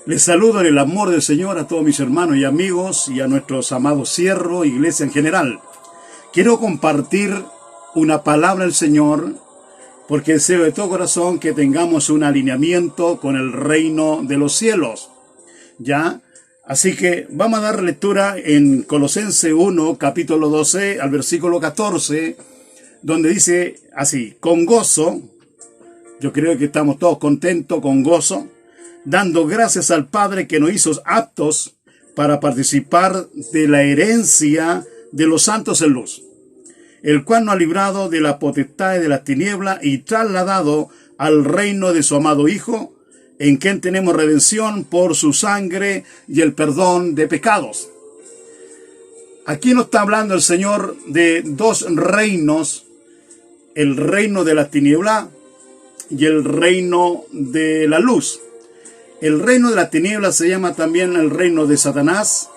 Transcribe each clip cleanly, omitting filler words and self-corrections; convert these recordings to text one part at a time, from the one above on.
Les saludo en el amor del Señor a todos mis hermanos y amigos y a nuestros amados siervos, iglesia en general. Quiero compartir una palabra del Señor porque deseo de todo corazón que tengamos un alineamiento con el reino de los cielos. ¿Ya? Así que vamos a dar lectura en Colosenses 1, capítulo 12, al versículo 14, donde dice así: con gozo, yo creo que estamos todos contentos, con gozo, dando gracias al Padre que nos hizo aptos para participar de la herencia de los santos en luz, el cual nos ha librado de la potestad de las tinieblas y trasladado al reino de su amado Hijo, en quien tenemos redención por su sangre y el perdón de pecados. Aquí nos está hablando el Señor de dos reinos: el reino de la tiniebla y el reino de la luz. El reino de la tiniebla se llama también el reino de Satanás,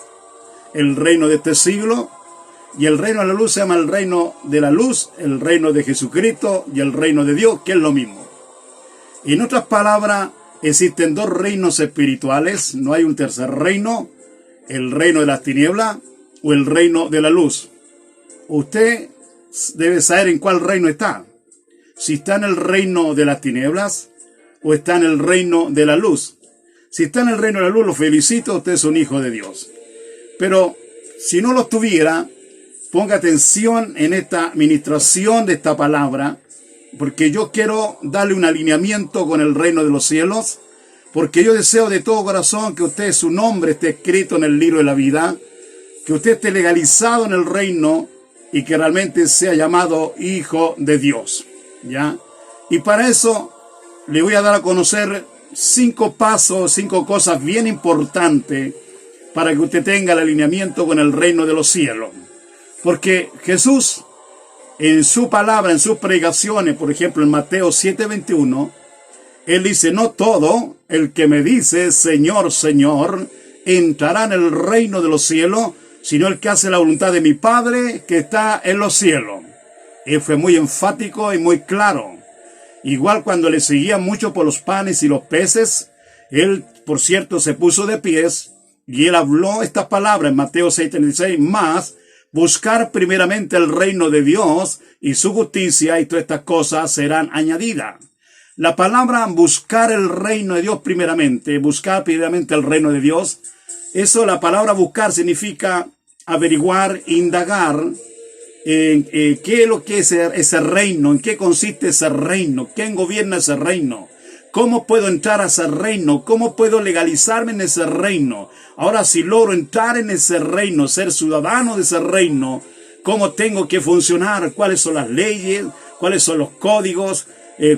el reino de este siglo, y el reino de la luz se llama el reino de la luz, el reino de Jesucristo y el reino de Dios, que es lo mismo. Y en otras palabras, existen dos reinos espirituales, no hay un tercer reino: el reino de las tinieblas o el reino de la luz. Usted debe saber en cuál reino está, si está en el reino de las tinieblas o está en el reino de la luz. Si está en el reino de la luz, lo felicito, usted es un hijo de Dios. Pero si no lo tuviera, ponga atención en esta administración de esta palabra, porque yo quiero darle un alineamiento con el reino de los cielos, porque yo deseo de todo corazón que usted, su nombre esté escrito en el libro de la vida, que usted esté legalizado en el reino y que realmente sea llamado hijo de Dios, ¿ya? Y para eso le voy a dar a conocer 5 pasos, 5 cosas bien importantes para que usted tenga el alineamiento con el reino de los cielos. Porque Jesús, en su palabra, en sus predicaciones, por ejemplo en Mateo 7:21, Él dice: no todo el que me dice Señor, Señor, entrará en el reino de los cielos, sino el que hace la voluntad de mi Padre que está en los cielos. Él fue muy enfático y muy claro. Igual cuando le seguían mucho por los panes y los peces, Él, por cierto, se puso de pies y Él habló estas palabras en Mateo 6:36, más buscar primeramente el reino de Dios y su justicia, y todas estas cosas serán añadidas. La palabra buscar el reino de Dios primeramente, buscar primeramente el reino de Dios, eso, la palabra buscar significa averiguar, indagar, qué es lo que es ese reino, en qué consiste ese reino, quién gobierna ese reino, cómo puedo entrar a ese reino, cómo puedo legalizarme en ese reino. Ahora, si logro entrar en ese reino, ser ciudadano de ese reino, cómo tengo que funcionar, cuáles son las leyes, cuáles son los códigos,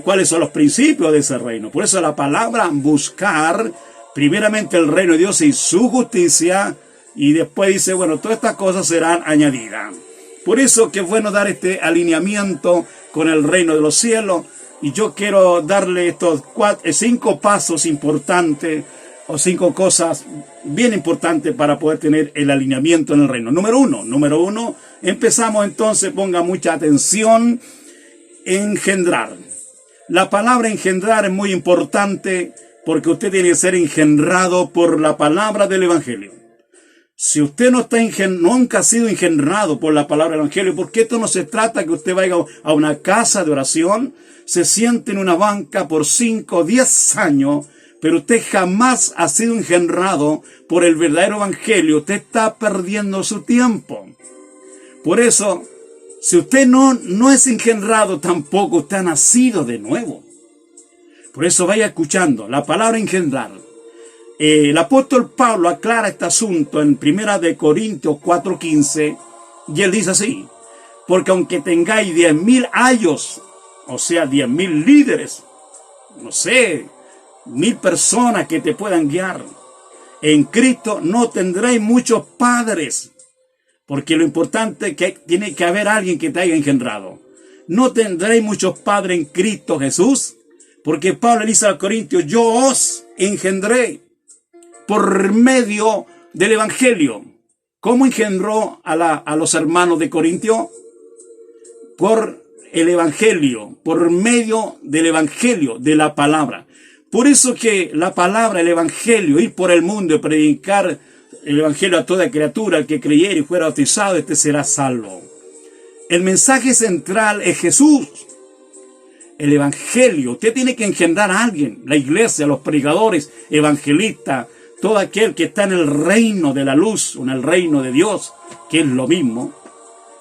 cuáles son los principios de ese reino. Por eso la palabra buscar primeramente el reino de Dios y su justicia, y después dice, bueno, todas estas cosas serán añadidas. Por eso que es bueno dar este alineamiento con el reino de los cielos, y yo quiero darle estos 5 pasos importantes, o 5 cosas bien importantes para poder tener el alineamiento en el reino. Número uno, empezamos entonces, ponga mucha atención, engendrar. La palabra engendrar es muy importante porque usted tiene que ser engendrado por la palabra del Evangelio. Si usted no está nunca ha sido engendrado por la palabra del Evangelio, porque esto no se trata que usted vaya a una casa de oración, se siente en una banca por 5 o 10 años, pero usted jamás ha sido engendrado por el verdadero Evangelio, usted está perdiendo su tiempo. Por eso, si usted no es engendrado, tampoco usted ha nacido de nuevo. Por eso vaya escuchando la palabra engendrar. El apóstol Pablo aclara este asunto en 1 Corintios 4:15, y él dice así: porque aunque tengáis 10,000 ayos, o sea, 10,000 líderes, no sé, 1,000 personas que te puedan guiar, en Cristo no tendréis muchos padres, porque lo importante es que tiene que haber alguien que te haya engendrado. No tendréis muchos padres en Cristo Jesús, porque Pablo le dice a los Corintios: yo os engendré por medio del Evangelio. ¿Cómo engendró a los hermanos de Corintio? Por el Evangelio, por medio del Evangelio, de la palabra. Por eso que la palabra, el evangelio, ir por el mundo y predicar el evangelio a toda criatura, el que creyere y fuera bautizado, este será salvo. El mensaje central es Jesús. El evangelio. Usted tiene que engendrar a alguien. La iglesia, los predicadores, evangelistas, todo aquel que está en el reino de la luz, o en el reino de Dios, que es lo mismo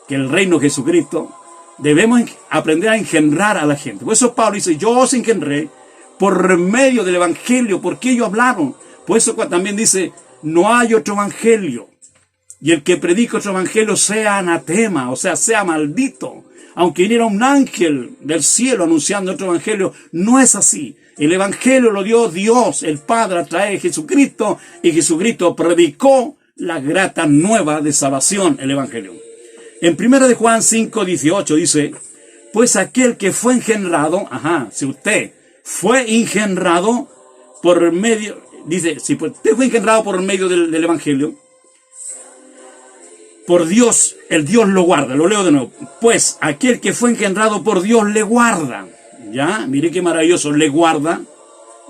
que el reino de Jesucristo, debemos aprender a engendrar a la gente. Por eso Pablo dice, yo os engendré por medio del evangelio, porque ellos hablaron. Por eso también dice, no hay otro evangelio. Y el que predica otro evangelio sea anatema, o sea, sea maldito. Aunque viniera un ángel del cielo anunciando otro evangelio, no es así. El evangelio lo dio Dios, el Padre, a través de Jesucristo, y Jesucristo predicó la grata nueva de salvación, el evangelio. En 1 de Juan 5:18 dice, pues aquel que fue engendrado, si usted fue engendrado por medio, dice, si usted fue engendrado por medio del evangelio, por Dios, el Dios lo guarda. Lo leo de nuevo. Pues aquel que fue engendrado por Dios le guarda. ¿Ya? Mire qué maravilloso. Le guarda.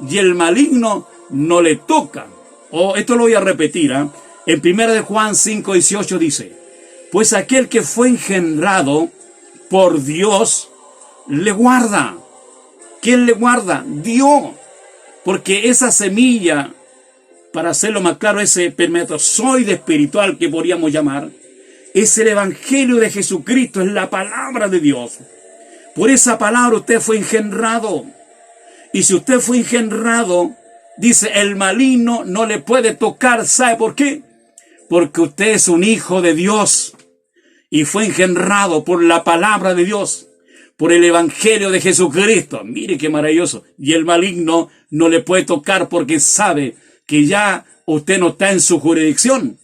Y el maligno no le toca. Esto lo voy a repetir. En 1 de Juan 5:18 dice, pues aquel que fue engendrado por Dios le guarda. ¿Quién le guarda? Dios. Porque esa semilla, para hacerlo más claro, ese espermatozoide espiritual que podríamos llamar, es el evangelio de Jesucristo, es la palabra de Dios. Por esa palabra usted fue engendrado. Y si usted fue engendrado, dice, el maligno no le puede tocar. ¿Sabe por qué? Porque usted es un hijo de Dios. Y fue engendrado por la palabra de Dios, por el evangelio de Jesucristo. Mire qué maravilloso. Y el maligno no le puede tocar porque sabe que ya usted no está en su jurisdicción.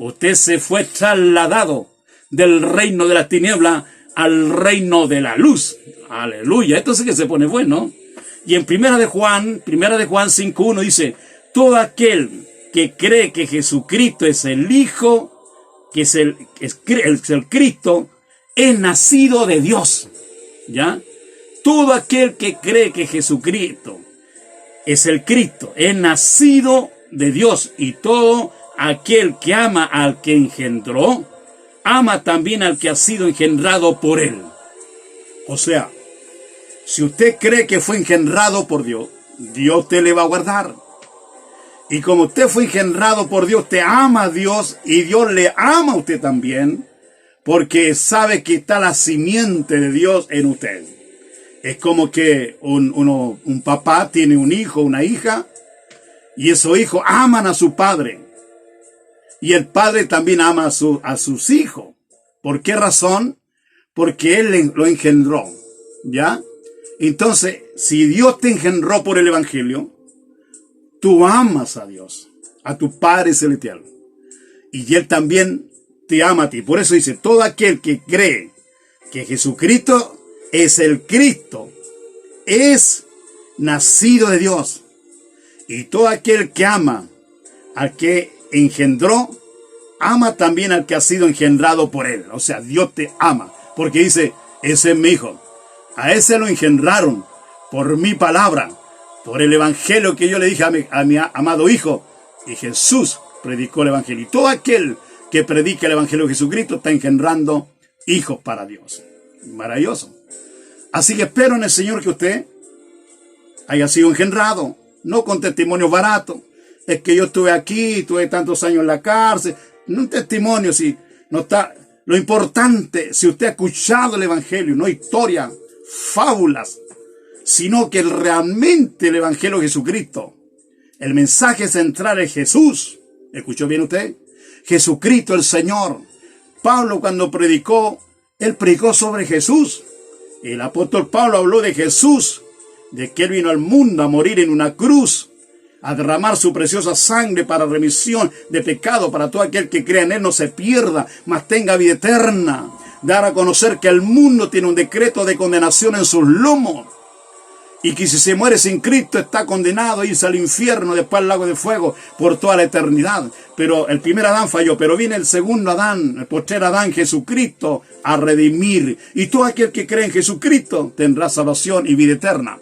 Usted se fue trasladado del reino de la tiniebla al reino de la luz. Aleluya. Esto sí que se pone bueno. Y en 1 de Juan 5:1 dice, todo aquel que cree que Jesucristo es el Hijo, que es el Cristo, es nacido de Dios. ¿Ya? Todo aquel que cree que Jesucristo es el Cristo, es nacido de Dios. Y todo aquel que ama al que engendró, ama también al que ha sido engendrado por él. O sea, si usted cree que fue engendrado por Dios, Dios te le va a guardar. Y como usted fue engendrado por Dios, te ama a Dios y Dios le ama a usted también, porque sabe que está la simiente de Dios en usted. Es como que un papá tiene un hijo, una hija, y esos hijos aman a su padre. Y el padre también ama a sus hijos. ¿Por qué razón? Porque él lo engendró. ¿Ya? Entonces, si Dios te engendró por el evangelio, tú amas a Dios, a tu Padre Celestial. Y Él también te ama a ti. Por eso dice, todo aquel que cree que Jesucristo es el Cristo, es nacido de Dios. Y todo aquel que ama al que engendró, ama también al que ha sido engendrado por Él. O sea, Dios te ama. Porque dice, ese es mi hijo. A ese lo engendraron por mi palabra, por el evangelio que yo le dije a mi amado hijo. Y Jesús predicó el evangelio. Y todo aquel que predica el evangelio de Jesucristo está engendrando hijos para Dios. Maravilloso. Así que espero en el Señor que usted haya sido engendrado, no con testimonios baratos. Es que yo estuve aquí, tuve tantos años en la cárcel. No un testimonio, si no está. Lo importante, si usted ha escuchado el evangelio, no historia, fábulas, sino que realmente el evangelio de Jesucristo, el mensaje central es Jesús. ¿Escuchó bien usted? Jesucristo el Señor. Pablo cuando predicó, él predicó sobre Jesús. El apóstol Pablo habló de Jesús, de que él vino al mundo a morir en una cruz, a derramar su preciosa sangre para remisión de pecado, para todo aquel que crea en él no se pierda, mas tenga vida eterna. Dar a conocer que el mundo tiene un decreto de condenación en sus lomos, y que si se muere sin Cristo está condenado a irse al infierno, después al lago de fuego, por toda la eternidad. Pero el primer Adán falló, pero viene el segundo Adán, el postrer Adán, Jesucristo, a redimir. Y todo aquel que cree en Jesucristo tendrá salvación y vida eterna.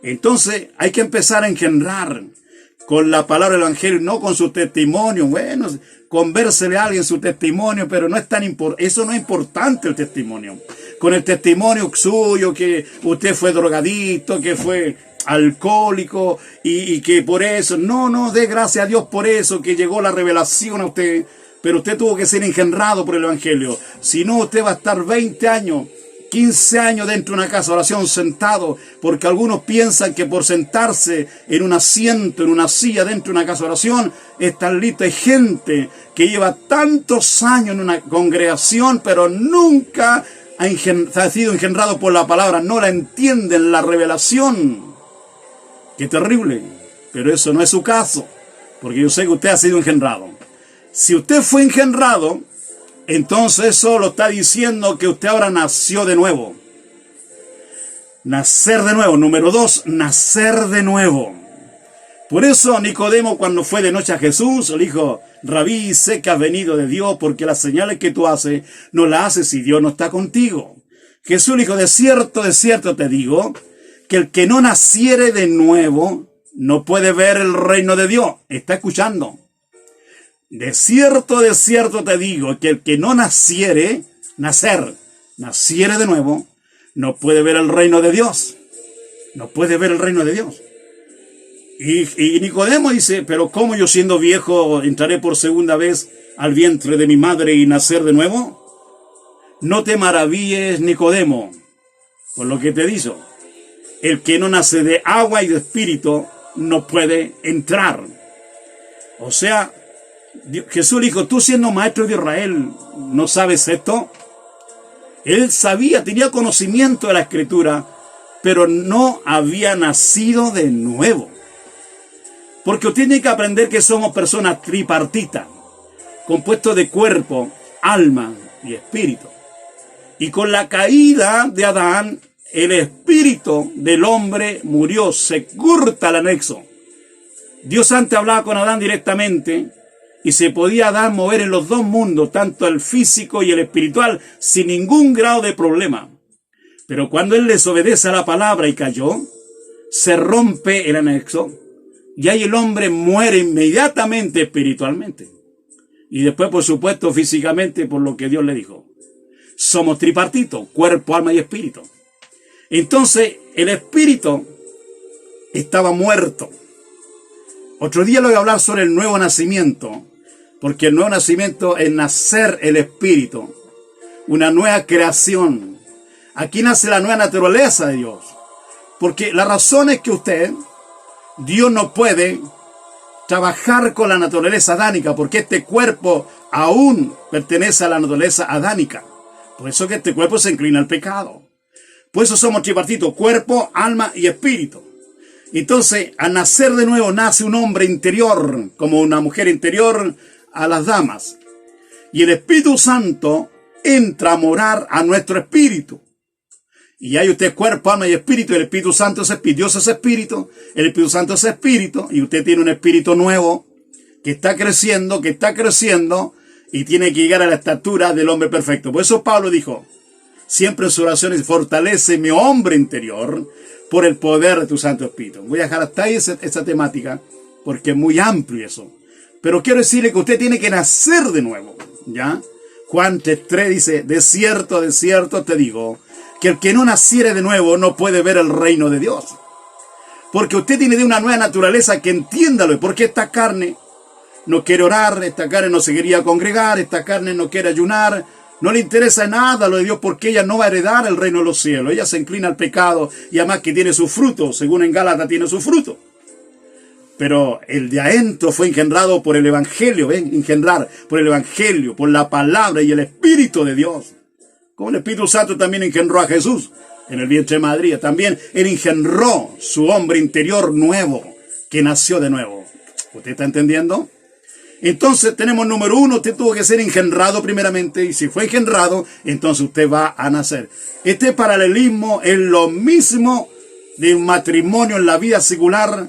Entonces hay que empezar a engendrar con la palabra del Evangelio, no con su testimonio. Bueno, convérsele a alguien su testimonio, pero no es tan importante. Eso no es importante, el testimonio. Con el testimonio suyo, que usted fue drogadicto, que fue alcohólico y que por eso, no, dé gracias a Dios por eso, que llegó la revelación a usted, pero usted tuvo que ser engendrado por el Evangelio. Si no, usted va a estar 20 años, 15 años dentro de una casa de oración sentado, porque algunos piensan que por sentarse en un asiento, en una silla dentro de una casa de oración, están listos. Hay gente que lleva tantos años en una congregación, pero nunca ha sido engendrado por la palabra, no la entienden, la revelación. Qué terrible, pero eso no es su caso, porque yo sé que usted ha sido engendrado. Si usted fue engendrado, entonces eso lo está diciendo que usted ahora nació de nuevo. Nacer de nuevo. Número 2, nacer de nuevo. Por eso Nicodemo, cuando fue de noche a Jesús, le dijo: Rabí, sé que has venido de Dios, porque las señales que tú haces no las haces si Dios no está contigo. Jesús le dijo: de cierto te digo, que el que no naciere de nuevo no puede ver el reino de Dios. ¿Está escuchando? De cierto te digo, que el que no naciere de nuevo, no puede ver el reino de Dios. No puede ver el reino de Dios. Y Nicodemo dice: pero ¿cómo yo, siendo viejo, entraré por segunda vez al vientre de mi madre y nacer de nuevo? No te maravilles, Nicodemo, por lo que te digo. El que no nace de agua y de espíritu no puede entrar. O sea, Jesús le dijo: tú, siendo maestro de Israel, ¿no sabes esto? Él sabía, tenía conocimiento de la Escritura, pero no había nacido de nuevo. Porque usted tiene que aprender que somos personas tripartitas, compuestos de cuerpo, alma y espíritu. Y con la caída de Adán, el espíritu del hombre murió, se corta el anexo. Dios antes hablaba con Adán directamente y se podía Adán mover en los dos mundos, tanto el físico y el espiritual, sin ningún grado de problema. Pero cuando él desobedece a la palabra y cayó, se rompe el anexo y ahí el hombre muere inmediatamente espiritualmente. Y después, por supuesto, físicamente, por lo que Dios le dijo. Somos tripartitos, cuerpo, alma y espíritu. Entonces, el espíritu estaba muerto. Otro día le voy a hablar sobre el nuevo nacimiento, porque el nuevo nacimiento es nacer el espíritu, una nueva creación. Aquí nace la nueva naturaleza de Dios. Porque la razón es que Dios no puede trabajar con la naturaleza adánica, porque este cuerpo aún pertenece a la naturaleza adánica. Por eso que este cuerpo se inclina al pecado. Por eso somos tripartitos, cuerpo, alma y espíritu. Entonces, al nacer de nuevo, nace un hombre interior, como una mujer interior a las damas. Y el Espíritu Santo entra a morar a nuestro espíritu. Y hay usted cuerpo, alma y espíritu. El Espíritu Santo es espíritu. Dios es espíritu. El Espíritu Santo es espíritu. Y usted tiene un espíritu nuevo que está creciendo y tiene que llegar a la estatura del hombre perfecto. Por eso Pablo dijo siempre en sus oraciones: fortalece mi hombre interior por el poder de tu Santo Espíritu. Voy a dejar hasta ahí esa temática porque es muy amplio eso. Pero quiero decirle que usted tiene que nacer de nuevo, ¿ya? Juan 3:3 dice: de cierto te digo, que el que no naciere de nuevo no puede ver el reino de Dios. Porque usted tiene de una nueva naturaleza, que entiéndalo. Porque esta carne no quiere orar, esta carne no se quería congregar, esta carne no quiere ayunar, no le interesa nada lo de Dios, porque ella no va a heredar el reino de los cielos. Ella se inclina al pecado y además que tiene su fruto, según en Gálatas tiene su fruto. Pero el de adentro fue engendrado por el Evangelio, engendrar por el Evangelio, por la palabra y el Espíritu de Dios. Como el Espíritu Santo también engendró a Jesús en el vientre de María. También él engendró su hombre interior nuevo, que nació de nuevo. ¿Usted está entendiendo? Entonces tenemos número 1, usted tuvo que ser engendrado primeramente, y si fue engendrado, entonces usted va a nacer. Este paralelismo es lo mismo de un matrimonio en la vida secular,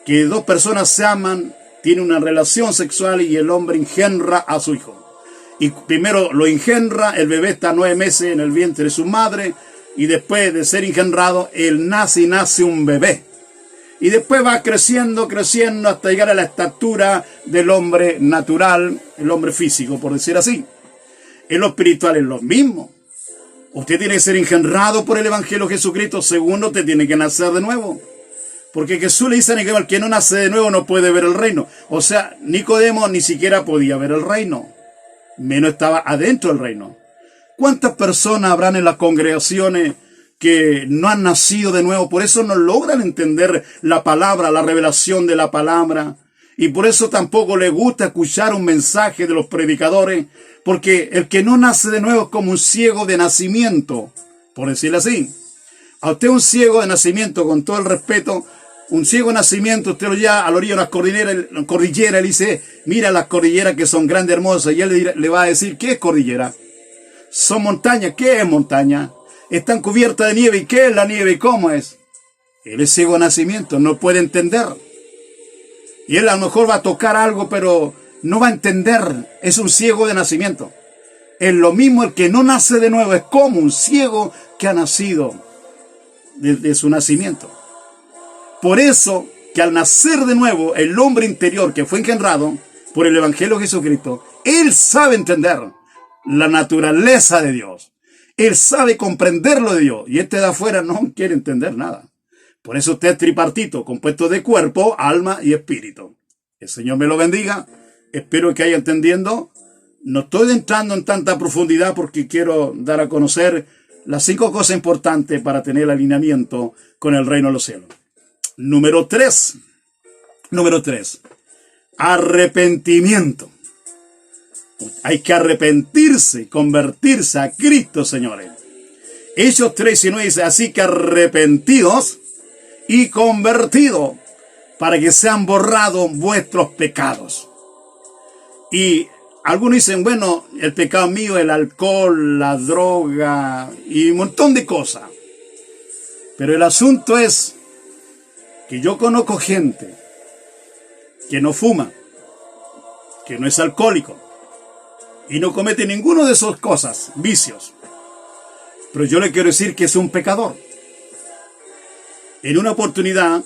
que dos personas se aman, tienen una relación sexual y el hombre engendra a su hijo. Y primero lo engendra, el bebé está 9 meses en el vientre de su madre, y después de ser engendrado, él nace y nace un bebé. Y después va creciendo, creciendo hasta llegar a la estatura del hombre natural, el hombre físico, por decir así. En lo espiritual es lo mismo. Usted tiene que ser engendrado por el Evangelio de Jesucristo. Segundo, usted tiene que nacer de nuevo. Porque Jesús le dice a Nicodemo, el que no nace de nuevo no puede ver el reino. O sea, Nicodemo ni siquiera podía ver el reino. Menos estaba adentro del reino. ¿Cuántas personas habrán en las congregaciones que no han nacido de nuevo? Por eso no logran entender la palabra, la revelación de la palabra. Y por eso tampoco les gusta escuchar un mensaje de los predicadores. Porque el que no nace de nuevo es como un ciego de nacimiento, por decirlo así. A usted un ciego de nacimiento, con todo el respeto, un ciego de nacimiento, usted lo lleva a la orilla de una cordillera y le dice, mira las cordilleras que son grandes, hermosas, y él le va a decir, ¿qué es cordillera? Son montañas. ¿Qué es montaña? Están cubiertas de nieve. ¿Y qué es la nieve? ¿Y cómo es? Él es ciego de nacimiento, no puede entender. Y él a lo mejor va a tocar algo, pero no va a entender. Es un ciego de nacimiento. Es lo mismo el que no nace de nuevo, es como un ciego que ha nacido desde su nacimiento. Por eso que al nacer de nuevo, el hombre interior que fue engendrado por el Evangelio de Jesucristo, él sabe entender la naturaleza de Dios. Él sabe comprender lo de Dios. Y este de afuera no quiere entender nada. Por eso usted es tripartito, compuesto de cuerpo, alma y espíritu. El Señor me lo bendiga. Espero que haya entendiendo. No estoy entrando en tanta profundidad porque quiero dar a conocer las 5 cosas importantes para tener alineamiento con el reino de los cielos. Número 3. Arrepentimiento. Hay que arrepentirse, convertirse a Cristo, señores. Hechos 3:19 dice, así que arrepentidos y convertidos para que sean borrados vuestros pecados. Y algunos dicen, bueno, el pecado mío, el alcohol, la droga y un montón de cosas. Pero el asunto es que yo conozco gente que no fuma, que no es alcohólico y no comete ninguno de esas cosas, vicios. Pero yo le quiero decir que es un pecador. En una oportunidad,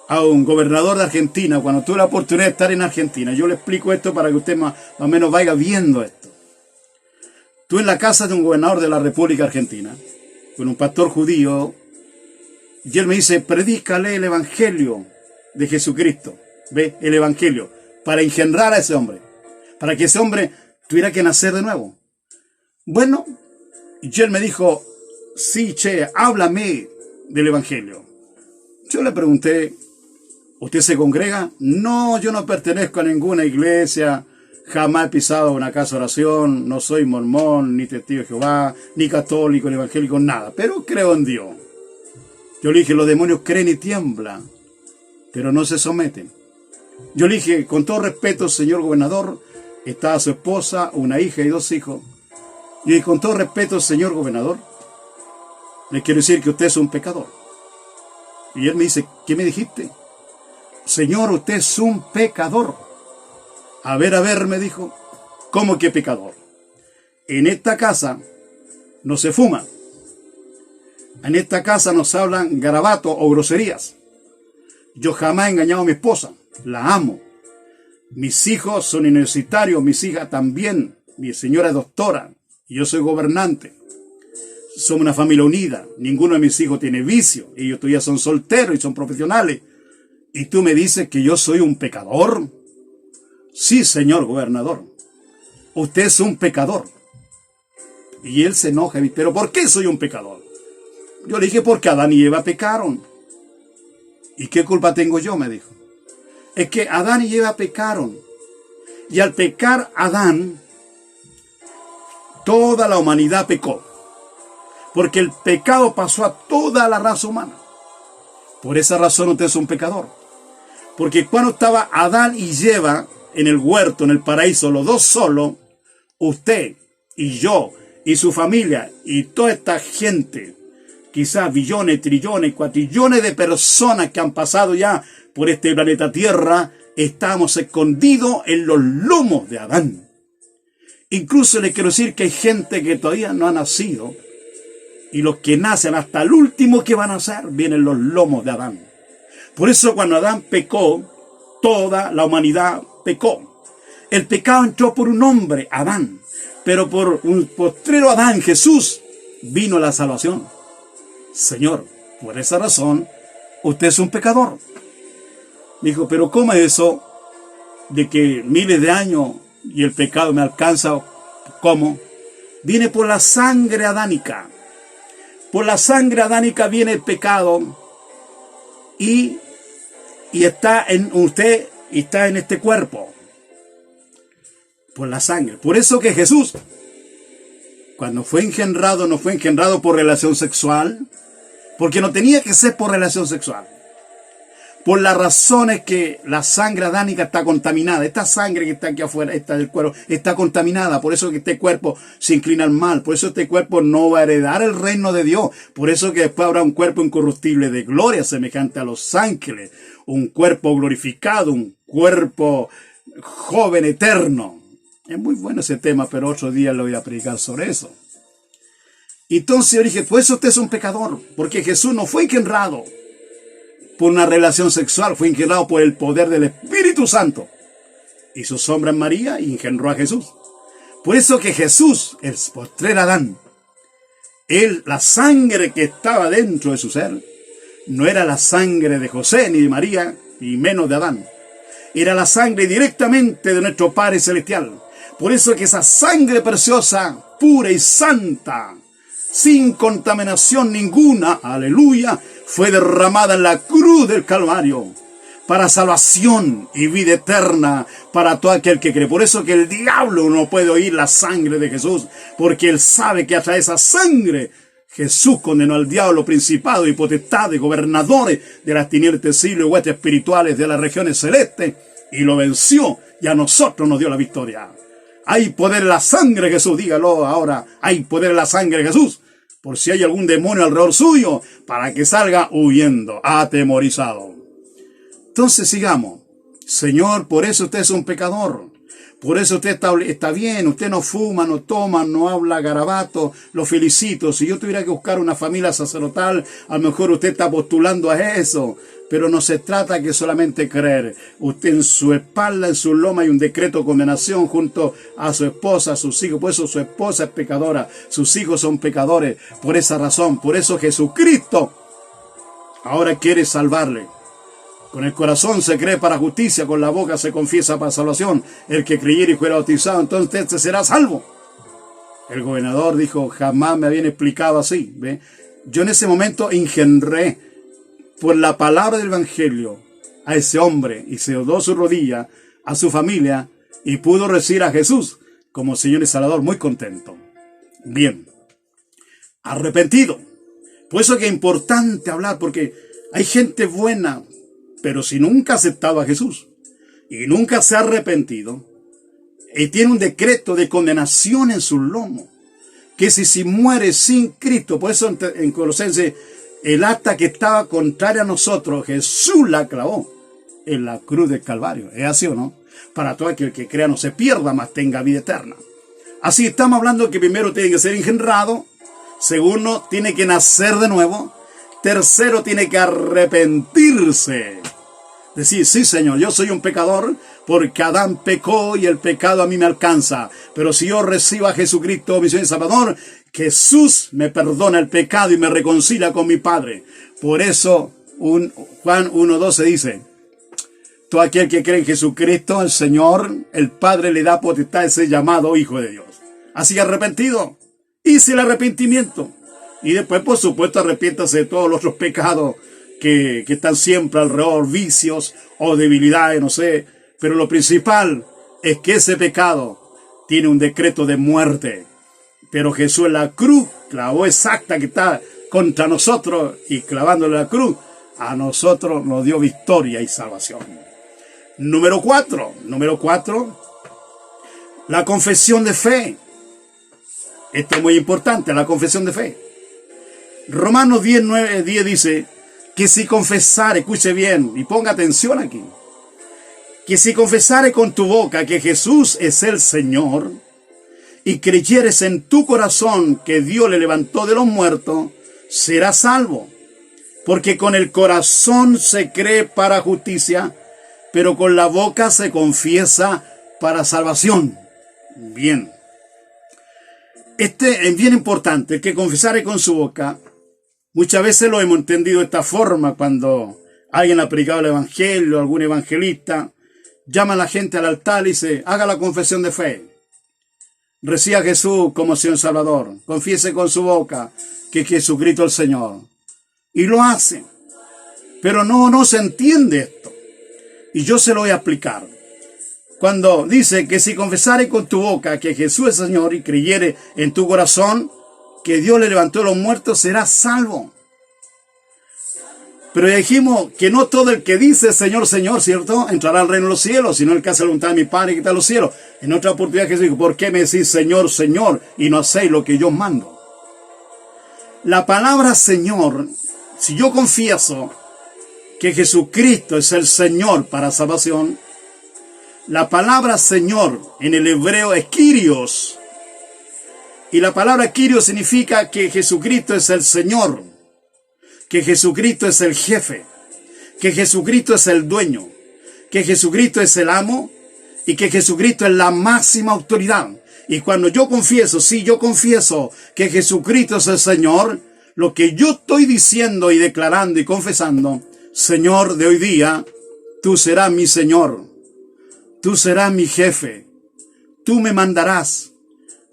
a un gobernador de Argentina, cuando tuve la oportunidad de estar en Argentina, yo le explico esto para que usted más o menos vaya viendo esto. Estuve en la casa de un gobernador de la República Argentina, con un pastor judío, y él me dice, predícale el Evangelio de Jesucristo, ¿ve? El Evangelio, para engendrar a ese hombre, para que ese hombre tuviera que nacer de nuevo. Bueno, y él me dijo, sí, che, háblame del Evangelio. Yo le pregunté, ¿usted se congrega? No, yo no pertenezco a ninguna iglesia, jamás he pisado una casa de oración, no soy mormón, ni testigo de Jehová, ni católico, ni evangélico, nada, pero creo en Dios. Yo le dije, los demonios creen y tiemblan, pero no se someten. Yo le dije, con todo respeto, señor gobernador, estaba su esposa, una hija y 2 hijos. Y dije, con todo respeto, señor gobernador, le quiero decir que usted es un pecador. Y él me dice, ¿qué me dijiste? Señor, usted es un pecador. A ver, me dijo, ¿cómo que pecador? En esta casa no se fuma. En esta casa no se hablan garabatos o groserías. Yo jamás he engañado a mi esposa, la amo. Mis hijos son universitarios, mis hijas también. Mi señora es doctora y yo soy gobernante. Somos una familia unida. Ninguno de mis hijos tiene vicio. Ellos todavía son solteros y son profesionales. ¿Y tú me dices que yo soy un pecador? Sí, señor gobernador. Usted es un pecador. Y él se enoja. ¿Pero por qué soy un pecador? Yo le dije, porque Adán y Eva pecaron. ¿Y qué culpa tengo yo? Me dijo. Es que Adán y Eva pecaron. Y al pecar Adán, toda la humanidad pecó. Porque el pecado pasó a toda la raza humana. Por esa razón usted es un pecador. Porque cuando estaba Adán y Eva en el huerto, en el paraíso, los dos solos, usted y yo y su familia y toda esta gente, quizás billones, trillones, cuatrillones de personas que han pasado ya por este planeta Tierra, estamos escondidos en los lomos de Adán. Incluso le quiero decir que hay gente que todavía no ha nacido. Y los que nacen hasta el último que van a nacer, vienen los lomos de Adán. Por eso cuando Adán pecó, toda la humanidad pecó. El pecado entró por un hombre, Adán, pero por un postrero Adán, Jesús, vino la salvación. Señor, por esa razón, usted es un pecador. Dijo, pero ¿cómo es eso de que miles de años y el pecado me alcanza? ¿Cómo? Viene por la sangre adánica. Por la sangre adánica viene el pecado y está en usted y está en este cuerpo. Por la sangre. Por eso que Jesús, cuando fue engendrado, no fue engendrado por relación sexual, porque no tenía que ser por relación sexual. Por las razones que la sangre adánica está contaminada. Esta sangre que está aquí afuera, esta del cuerpo, está contaminada. Por eso que este cuerpo se inclina al mal. Por eso este cuerpo no va a heredar el reino de Dios. Por eso que después habrá un cuerpo incorruptible de gloria semejante a los ángeles. Un cuerpo glorificado, un cuerpo joven eterno. Es muy bueno ese tema, pero otro día le voy a predicar sobre eso. Entonces yo dije, pues usted es un pecador. Porque Jesús no fue engendrado por una relación sexual, fue engendrado por el poder del Espíritu Santo. Hizo sombra en María y engendró a Jesús. Por eso que Jesús, el postrer Adán, la sangre que estaba dentro de su ser, no era la sangre de José ni de María, y menos de Adán. Era la sangre directamente de nuestro Padre Celestial. Por eso que esa sangre preciosa, pura y santa, sin contaminación ninguna, aleluya, fue derramada en la cruz del Calvario para salvación y vida eterna para todo aquel que cree. Por eso que el diablo no puede oír la sangre de Jesús, porque él sabe que a través de esa sangre Jesús condenó al diablo, principado y potestades, gobernadores de las tinieblas del siglo y huestes espirituales de las regiones celestes, y lo venció, y a nosotros nos dio la victoria. Hay poder en la sangre de Jesús, dígalo ahora, hay poder en la sangre de Jesús, por si hay algún demonio alrededor suyo, para que salga huyendo, atemorizado. Entonces sigamos. Señor, por eso usted es un pecador. Por eso usted está bien, usted no fuma, no toma, no habla garabato, lo felicito. Si yo tuviera que buscar una familia sacerdotal, a lo mejor usted está postulando a eso. Pero no se trata que solamente creer. Usted en su espalda, en su loma hay un decreto de condenación junto a su esposa, a sus hijos. Por eso su esposa es pecadora, sus hijos son pecadores. Por esa razón, por eso Jesucristo ahora quiere salvarle. Con el corazón se cree para justicia, con la boca se confiesa para salvación. El que creyere y fuera bautizado, entonces usted será salvo. El gobernador dijo, jamás me habían explicado así. ¿Ve? Yo en ese momento engendré por la palabra del Evangelio a ese hombre y se dobló su rodilla a su familia y pudo recibir a Jesús como Señor y Salvador, muy contento. Bien, arrepentido. Por eso que es importante hablar, porque hay gente buena, pero si nunca ha aceptado a Jesús y nunca se ha arrepentido, y tiene un decreto de condenación en su lomo, que si muere sin Cristo, por eso en Colosenses, el acta que estaba contraria a nosotros, Jesús la clavó en la cruz del Calvario. ¿Es así o no? Para todo aquel que crea no se pierda, mas tenga vida eterna. Así estamos hablando que primero tiene que ser engendrado, segundo tiene que nacer de nuevo, tercero tiene que arrepentirse. Decir, sí Señor, yo soy un pecador porque Adán pecó y el pecado a mí me alcanza. Pero si yo recibo a Jesucristo, mi Señor y Salvador, Jesús me perdona el pecado y me reconcilia con mi Padre. Por eso Juan 1:12 dice, todo aquel que cree en Jesucristo, el Señor, el Padre le da potestad de ser llamado Hijo de Dios. Así que arrepentido, hice el arrepentimiento. Y después, por supuesto, arrepiéntase de todos los otros pecados que están siempre alrededor, vicios o debilidades, no sé. Pero lo principal es que ese pecado tiene un decreto de muerte. Pero Jesús en la cruz clavó exacta que está contra nosotros y clavándole la cruz, a nosotros nos dio victoria y salvación. Número 4, la confesión de fe. Esto es muy importante, la confesión de fe. Romanos 10 dice que si confesare, escuche bien y ponga atención aquí, que si confesare con tu boca que Jesús es el Señor y creyeres en tu corazón que Dios le levantó de los muertos, serás salvo. Porque con el corazón se cree para justicia, pero con la boca se confiesa para salvación. Bien. Este es bien importante, el que confesare con su boca. Muchas veces lo hemos entendido de esta forma cuando alguien ha predicado el evangelio, algún evangelista, llama a la gente al altar y dice, haga la confesión de fe. Reciba a Jesús como Señor Salvador. Confiese con su boca que Jesucristo es el Señor. Y lo hace. Pero no se entiende esto. Y yo se lo voy a explicar. Cuando dice que si confesare con tu boca que Jesús es Señor y creyere en tu corazón que Dios le levantó de los muertos, serás salvo. Pero ya dijimos que no todo el que dice Señor, Señor, ¿cierto?, entrará al reino de los cielos, sino el que hace la voluntad de mi Padre que está en los cielos. En otra oportunidad Jesús dijo, ¿por qué me decís Señor, Señor y no hacéis lo que yo mando? La palabra Señor, si yo confieso que Jesucristo es el Señor para salvación, la palabra Señor en el hebreo es Kyrios. Y la palabra Kyrios significa que Jesucristo es el Señor, que Jesucristo es el jefe, que Jesucristo es el dueño, que Jesucristo es el amo y que Jesucristo es la máxima autoridad. Y cuando yo confieso, sí, yo confieso que Jesucristo es el Señor, lo que yo estoy diciendo y declarando y confesando, Señor, de hoy día, tú serás mi Señor. Tú serás mi jefe, tú me mandarás,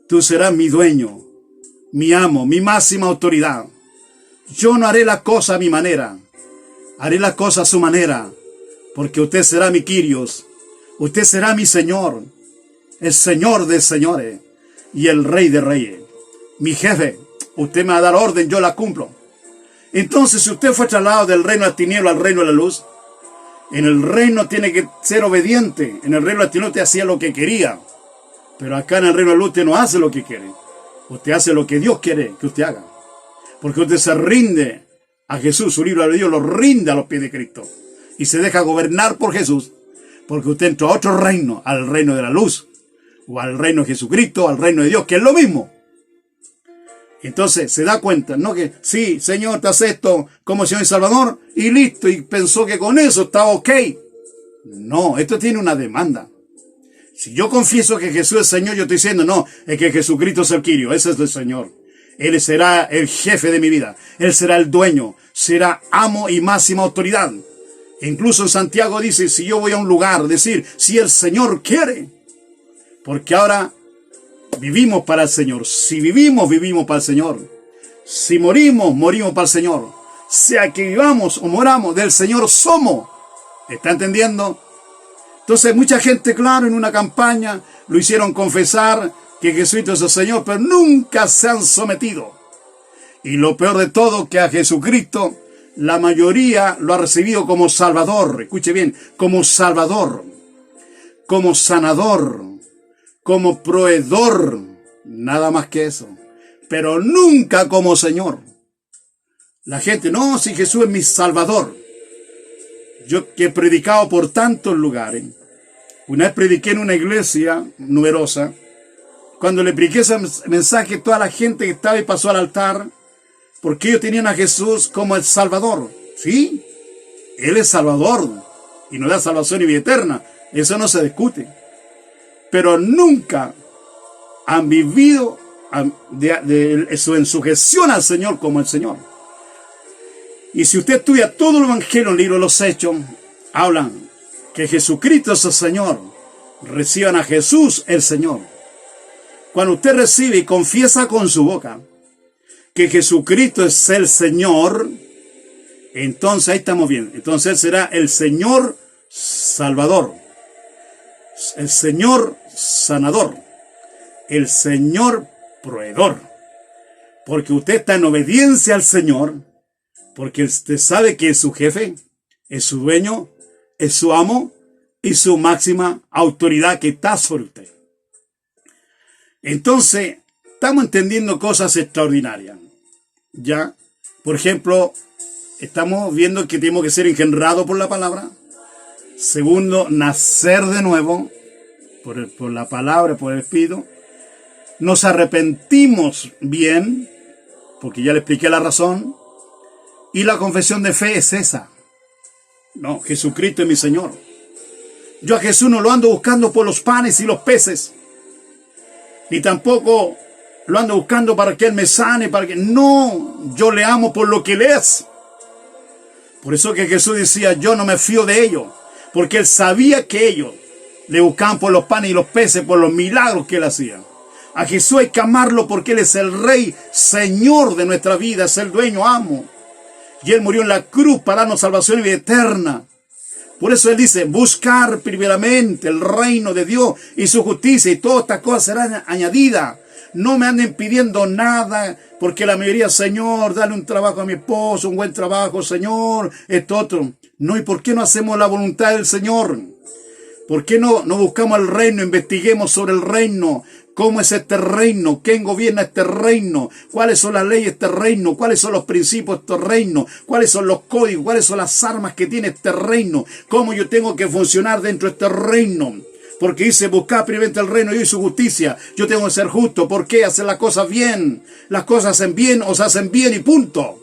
tú serás mi dueño, mi amo, mi máxima autoridad. Yo no haré la cosa a mi manera, haré la cosa a su manera, porque usted será mi Kyrios, usted será mi Señor, el Señor de señores y el Rey de reyes. Mi jefe, usted me va a dar orden, yo la cumplo. Entonces, si usted fue trasladado del reino de la tiniebla al reino de la luz, en el reino tiene que ser obediente. En el reino de la tiniebla usted hacía lo que quería. Pero acá en el reino de la luz usted no hace lo que quiere. Usted hace lo que Dios quiere que usted haga. Porque usted se rinde a Jesús. Su libro de Dios lo rinde a los pies de Cristo. Y se deja gobernar por Jesús. Porque usted entra a otro reino. Al reino de la luz. O al reino de Jesucristo. Al reino de Dios. Que es lo mismo. Entonces se da cuenta, no que, sí, Señor, te acepto como Señor y Salvador, y listo, y pensó que con eso estaba ok. No, esto tiene una demanda. Si yo confieso que Jesús es Señor, yo estoy diciendo, no, es que Jesucristo es el Kyrio, ese es el Señor. Él será el jefe de mi vida, Él será el dueño, será amo y máxima autoridad. E incluso en Santiago dice, si yo voy a un lugar, decir, si el Señor quiere, porque ahora vivimos para el Señor. Si vivimos, vivimos para el Señor. Si morimos, morimos para el Señor. Sea que vivamos o moramos, del Señor somos. ¿Está entendiendo? Entonces, mucha gente, claro, en una campaña, lo hicieron confesar que Jesucristo es el Señor, pero nunca se han sometido. Y lo peor de todo, que a Jesucristo, la mayoría lo ha recibido como Salvador. Escuche bien, como Salvador, como sanador, como proveedor, nada más que eso, pero nunca como Señor. La gente, no, si Jesús es mi Salvador. Yo que he predicado por tantos lugares, una vez prediqué en una iglesia numerosa, cuando le prediqué ese mensaje, toda la gente que estaba y pasó al altar, porque ellos tenían a Jesús como el Salvador. Sí, Él es Salvador, y nos da salvación y vida eterna, eso no se discute. Pero nunca han vivido en sujeción al Señor como el Señor. Y si usted estudia todo el Evangelio en el libro de los Hechos, hablan que Jesucristo es el Señor. Reciban a Jesús el Señor. Cuando usted recibe y confiesa con su boca que Jesucristo es el Señor, entonces ahí estamos bien. Entonces Él será el Señor Salvador, el Señor sanador, el Señor proveedor. Porque usted está en obediencia al Señor, porque usted sabe que es su jefe, es su dueño, es su amo y su máxima autoridad que está sobre usted. Entonces, estamos entendiendo cosas extraordinarias. Ya, por ejemplo, estamos viendo que tenemos que ser engendrados por la palabra. Segundo, nacer de nuevo por la palabra, por el Espíritu. Nos arrepentimos bien, porque ya le expliqué la razón. Y la confesión de fe es esa. No, Jesucristo es mi Señor. Yo a Jesús no lo ando buscando por los panes y los peces. Ni tampoco lo ando buscando para que Él me sane, para que... No, yo le amo por lo que Él es. Por eso que Jesús decía, yo no me fío de ellos. Porque Él sabía que ellos le buscaban por los panes y los peces, por los milagros que Él hacía. A Jesús hay que amarlo porque Él es el Rey, Señor de nuestra vida, es el dueño, amo. Y Él murió en la cruz para darnos salvación y vida eterna. Por eso Él dice, buscar primeramente el reino de Dios y su justicia, y todas estas cosas serán añadidas. No me anden pidiendo nada, porque la mayoría, Señor, dale un trabajo a mi esposo, un buen trabajo, Señor, esto otro. No, ¿y por qué no hacemos la voluntad del Señor? ¿Por qué no buscamos el reino, investiguemos sobre el reino? ¿Cómo es este reino? ¿Quién gobierna este reino? ¿Cuáles son las leyes de este reino? ¿Cuáles son los principios de este reino? ¿Cuáles son los códigos? ¿Cuáles son las armas que tiene este reino? ¿Cómo yo tengo que funcionar dentro de este reino? Porque dice, buscar primeramente el reino y su justicia. Yo tengo que ser justo. ¿Por qué? Hacer las cosas bien. Las cosas hacen bien o se hacen bien y punto.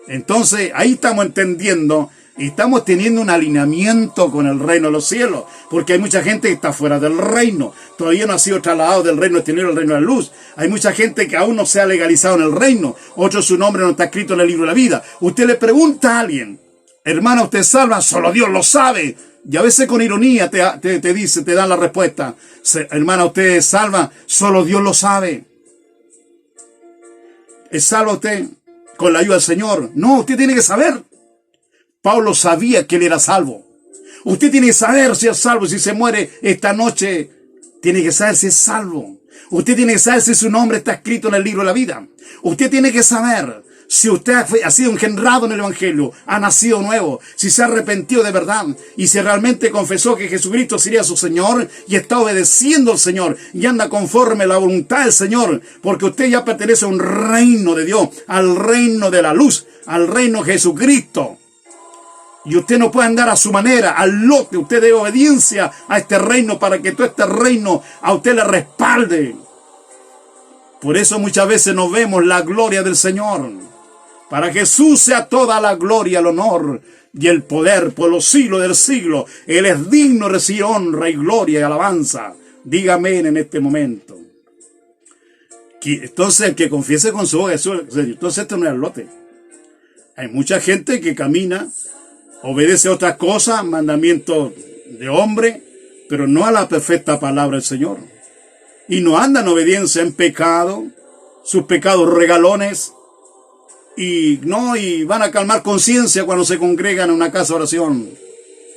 Entonces, ahí estamos entendiendo y estamos teniendo un alineamiento con el reino de los cielos. Porque hay mucha gente que está fuera del reino. Todavía no ha sido trasladado del reino exterior al reino de la luz. Hay mucha gente que aún no se ha legalizado en el reino. Otro su nombre no está escrito en el libro de la vida. Usted le pregunta a alguien, hermana, ¿usted salva? Solo Dios lo sabe. Y a veces con ironía te dice, te dan la respuesta. Hermana, ¿usted es salva? Solo Dios lo sabe. ¿Es salva usted con la ayuda del Señor? No, usted tiene que saber. Pablo sabía que él era salvo. Usted tiene que saber si es salvo. Si se muere esta noche, tiene que saber si es salvo. Usted tiene que saber si su nombre está escrito en el libro de la vida. Usted tiene que saber si usted ha sido engendrado en el Evangelio, ha nacido nuevo, si se ha arrepentido de verdad y si realmente confesó que Jesucristo sería su Señor y está obedeciendo al Señor y anda conforme a la voluntad del Señor, porque usted ya pertenece a un reino de Dios, al reino de la luz, al reino de Jesucristo. Y usted no puede andar a su manera, al lote. Usted debe obediencia a este reino para que todo este reino a usted le respalde. Por eso muchas veces no vemos la gloria del Señor. Para Jesús sea toda la gloria, el honor y el poder por los siglos del siglo. Él es digno de recibir honra y gloria y alabanza. Dígame en este momento. Entonces el que confiese con su boca Jesús, entonces este no es el lote. Hay mucha gente que camina, obedece a otras cosas, mandamientos de hombre, pero no a la perfecta palabra del Señor. Y no anda en obediencia en pecado, sus pecados regalones, y van a calmar conciencia cuando se congregan en una casa de oración.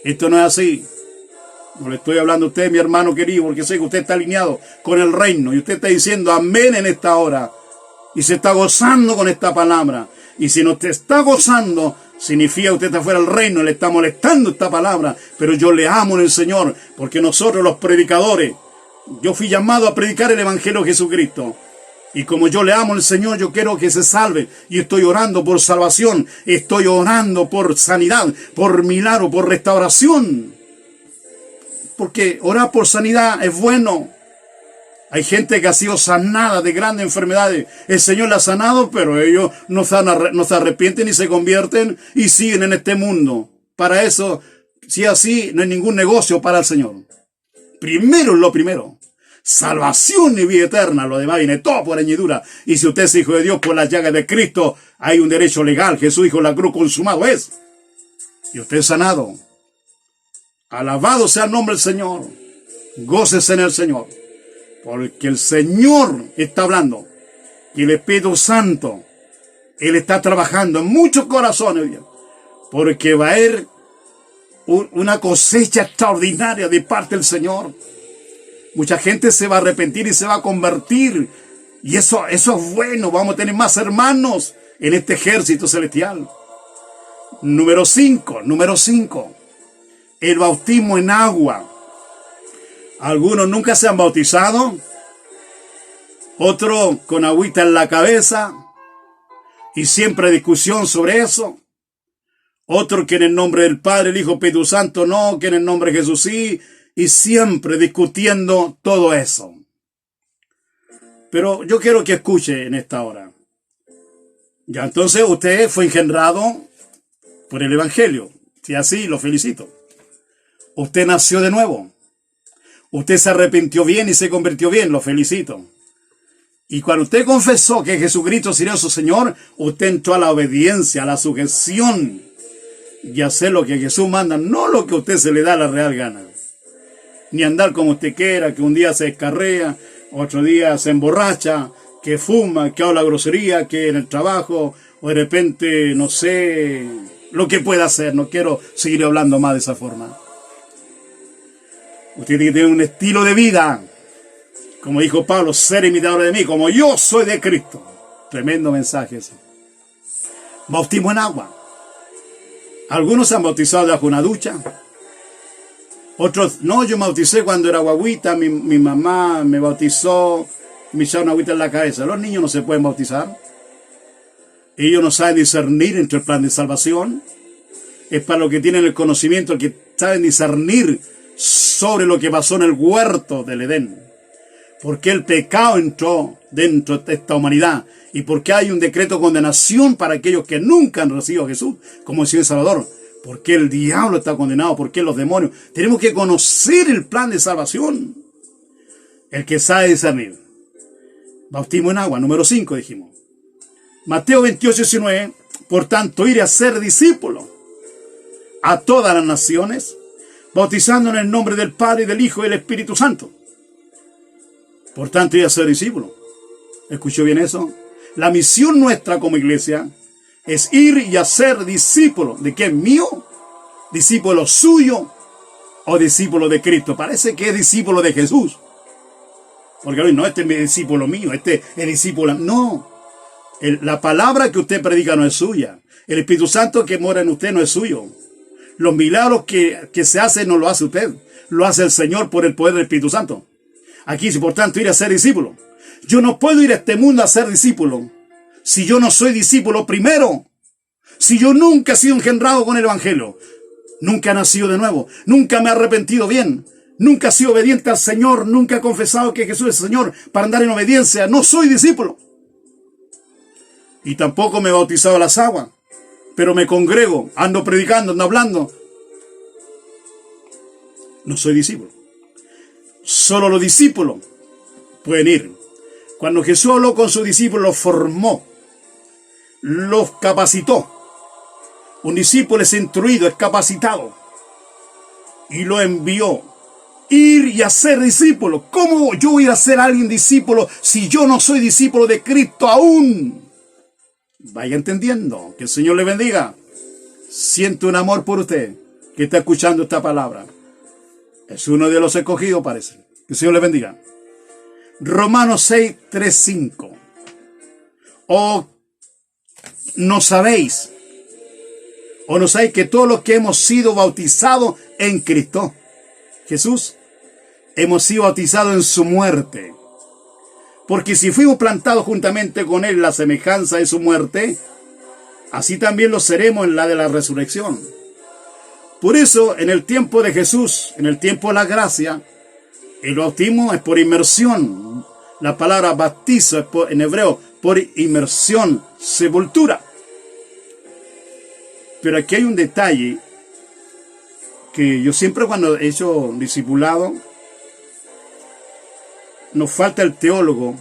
Esto no es así. No le estoy hablando a usted, mi hermano querido, porque sé que usted está alineado con el reino, y usted está diciendo amén en esta hora, y se está gozando con esta palabra. Y si no te está gozando, significa que usted está fuera del reino, le está molestando esta palabra. Pero yo le amo en el Señor, porque nosotros los predicadores, yo fui llamado a predicar el Evangelio de Jesucristo. Y como yo le amo al Señor, yo quiero que se salve. Y estoy orando por salvación, estoy orando por sanidad, por milagro, por restauración. Porque orar por sanidad es bueno. Hay gente que ha sido sanada de grandes enfermedades. El Señor la ha sanado, pero ellos no se arrepienten y se convierten y siguen en este mundo. Para eso, si es así, no hay ningún negocio para el Señor. Primero es lo primero. Salvación y vida eterna. Lo demás viene todo por añadidura. Y si usted es hijo de Dios por las llagas de Cristo, hay un derecho legal. Jesús dijo, la cruz consumado es. Y usted es sanado. Alabado sea el nombre del Señor. Gócese en el Señor. Porque el Señor está hablando. Y el Espíritu Santo, Él está trabajando en muchos corazones. Porque va a haber una cosecha extraordinaria de parte del Señor. Mucha gente se va a arrepentir y se va a convertir. Y eso es bueno. Vamos a tener más hermanos en este ejército celestial. Número 5. El bautismo en agua. Algunos nunca se han bautizado, otros con agüita en la cabeza y siempre discusión sobre eso. Otros que en el nombre del Padre, el Hijo, el Espíritu Santo no, que en el nombre de Jesús sí, y siempre discutiendo todo eso. Pero yo quiero que escuche en esta hora. Ya, entonces usted fue engendrado por el Evangelio. Si así, lo felicito. Usted nació de nuevo. Usted se arrepintió bien y se convirtió bien, lo felicito. Y cuando usted confesó que Jesucristo sería su Señor, usted entró a la obediencia, a la sujeción y a hacer lo que Jesús manda, no lo que a usted se le da la real gana. Ni andar como usted quiera, que un día se descarrea, otro día se emborracha, que fuma, que habla grosería, que en el trabajo, o de repente, no sé, lo que pueda hacer. No quiero seguir hablando más de esa forma. Usted tiene que tener un estilo de vida. Como dijo Pablo, ser imitador de mí, como yo soy de Cristo. Tremendo mensaje ese. Bautismo en agua. Algunos se han bautizado bajo una ducha. Otros, no, yo me bauticé cuando era guaguita, mi mamá me bautizó, me echaron agüita en la cabeza. Los niños no se pueden bautizar. Ellos no saben discernir entre el plan de salvación. Es para los que tienen el conocimiento, el que saben discernir sobre lo que pasó en el huerto del Edén. Porque el pecado entró dentro de esta humanidad y porque hay un decreto de condenación para aquellos que nunca han recibido a Jesús como Señor y Salvador. Porque el diablo está condenado, porque los demonios. Tenemos que conocer el plan de salvación. El que sabe discernir. Bautismo en agua, número 5 dijimos. Mateo 28, 19. Por tanto, ir a ser discípulos a todas las naciones, bautizando en el nombre del Padre, y del Hijo y del Espíritu Santo. Por tanto, ir a ser discípulos. ¿Escuchó bien eso? La misión nuestra como iglesia es ir y hacer discípulos. ¿De qué? ¿Mío? ¿Discípulo suyo? ¿O discípulo de Cristo? Parece que es discípulo de Jesús. Porque no, este es mi discípulo mío, este es discípulo. No. La palabra que usted predica no es suya. El Espíritu Santo que mora en usted no es suyo. Los milagros que se hacen no lo hace usted. Lo hace el Señor por el poder del Espíritu Santo. Aquí, por tanto, ir a ser discípulo. Yo no puedo ir a este mundo a ser discípulo si yo no soy discípulo primero. Si yo nunca he sido engendrado con el Evangelio. Nunca he nacido de nuevo. Nunca me he arrepentido bien. Nunca he sido obediente al Señor. Nunca he confesado que Jesús es el Señor para andar en obediencia. No soy discípulo. Y tampoco me he bautizado a las aguas. Pero me congrego, ando predicando, ando hablando. No soy discípulo. Solo los discípulos pueden ir. Cuando Jesús habló con sus discípulos, los formó, los capacitó. Un discípulo es instruido, es capacitado. Y lo envió. Ir y hacer discípulos. ¿Cómo yo voy a ser alguien discípulo si yo no soy discípulo de Cristo aún? Vaya entendiendo. Que el Señor le bendiga. Siento un amor por usted que está escuchando esta palabra. Es uno de los escogidos, parece. Que el Señor le bendiga. Romanos 6, 3, 5. ¿O no sabéis que todos los que hemos sido bautizados en Cristo Jesús, hemos sido bautizados en su muerte? Porque si fuimos plantados juntamente con Él en la semejanza de su muerte, así también lo seremos en la de la resurrección. Por eso, en el tiempo de Jesús, en el tiempo de la gracia, el bautismo es por inmersión. La palabra bautizo es en hebreo, por inmersión, sepultura. Pero aquí hay un detalle que yo siempre cuando he hecho discipulado, nos falta el teólogo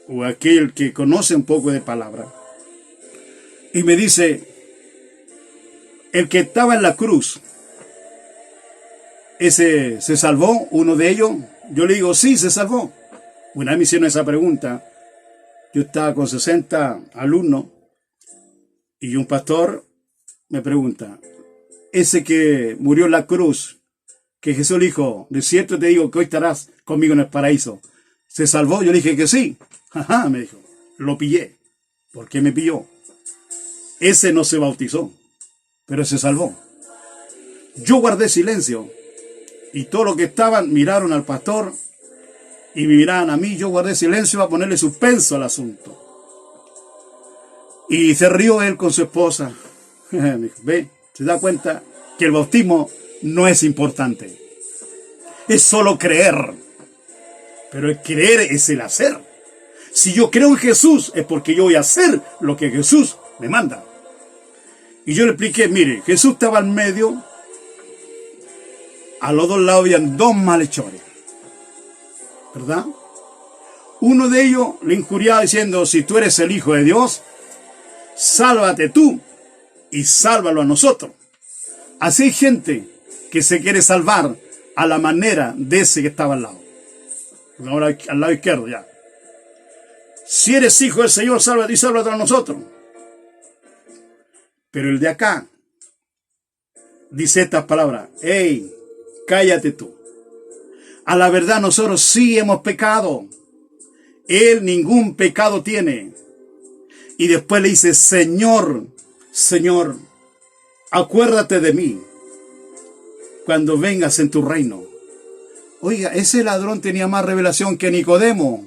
o aquel que conoce un poco de palabra y me dice, el que estaba en la cruz, ¿ese se salvó? ¿Uno de ellos? Yo le digo, sí, se salvó. Una vez me hicieron esa pregunta. Yo estaba con 60 alumnos y un pastor me pregunta, ese que murió en la cruz, que Jesús le dijo, de cierto te digo que hoy estarás conmigo en el paraíso, ¿se salvó? Yo le dije que sí. Ajá, me dijo, lo pillé. ¿Por qué me pilló? Ese no se bautizó, pero se salvó. Yo guardé silencio y todos los que estaban miraron al pastor y me miraban a mí. Yo guardé silencio para ponerle suspenso al asunto. Y se rió él con su esposa. Me dijo, ve, se da cuenta que el bautismo no es importante. Es solo creer. Pero el creer es el hacer. Si yo creo en Jesús, es porque yo voy a hacer lo que Jesús me manda. Y yo le expliqué, mire, Jesús estaba al medio, a los dos lados habían dos malhechores, ¿verdad? Uno de ellos le injuriaba diciendo, si tú eres el Hijo de Dios, sálvate tú y sálvalo a nosotros. Así hay gente que se quiere salvar a la manera de ese que estaba al lado. Ahora al lado izquierdo ya. Si eres hijo del Señor, sálvate y sálvate a nosotros. Pero el de acá dice estas palabras, hey, cállate tú. A la verdad nosotros sí hemos pecado. Él ningún pecado tiene. Y después le dice, Señor, Señor, acuérdate de mí cuando vengas en tu reino. Oiga, ese ladrón tenía más revelación que Nicodemo.